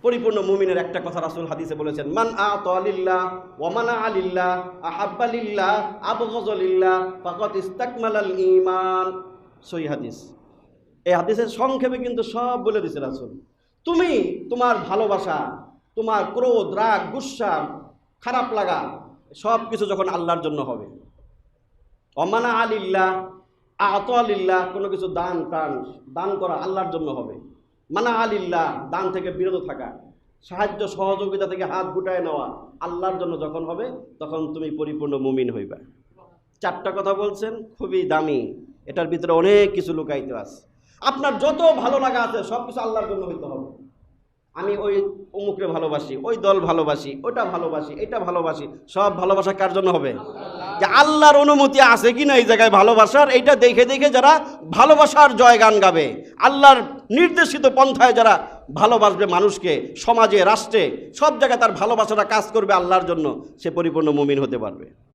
পরিপূর্ণ মুমিনের একটা কথা রাসূল হাদিসে বলেছেন, মান আতা লিল্লাহ ওয়া মানা লিল্লাহ আহাব্বা লিল্লাহ আবগাযা লিল্লাহ ফাকাদ ইসতাকমালাল ঈমান। সহিহ হাদিস। এই হাদিসের সংক্ষেপে কিন্তু সব বলে দিয়েছে রাসূল। তুমি তোমার ভালোবাসা, তোমার ক্রোধ, রাগ, গুসা, খারাপ লাগা সব কিছু যখন আল্লাহর জন্য হবে, অমানা আলিল্লাহ আত আলিল্লাহ, কোনো কিছু দান করা আল্লাহর জন্য হবে, মানা আলিল্লাহ দান থেকে বিরত থাকা, সাহায্য সহযোগিতা থেকে হাত গুটায় নেওয়া আল্লাহর জন্য যখন হবে, তখন তুমি পরিপূর্ণ মুমিন হইবা। চারটা কথা বলছেন, খুবই দামি, এটার ভিতরে অনেক কিছু লুকাইতে আছে। আপনার যত ভালো লাগা আছে সব কিছু আল্লাহর জন্য হইতে হবে। আমি ওই অমুকরে ভালোবাসি, ওই দল ভালোবাসি, ওটা ভালোবাসি, এটা ভালোবাসি, সব ভালোবাসা কার জন্য হবে? যে আল্লাহর অনুমতি আছে কিনা এই জায়গায় ভালোবাসার, এইটা দেখে দেখে যারা ভালোবাসার জয়গান গাবে, আল্লাহর নির্দেশিত পন্থায় যারা ভালোবাসবে মানুষকে, সমাজে, রাষ্ট্রে, সব জায়গায় তার ভালোবাসাটা কাজ করবে আল্লাহর জন্য, সে পরিপূর্ণ মুমিন হতে পারবে।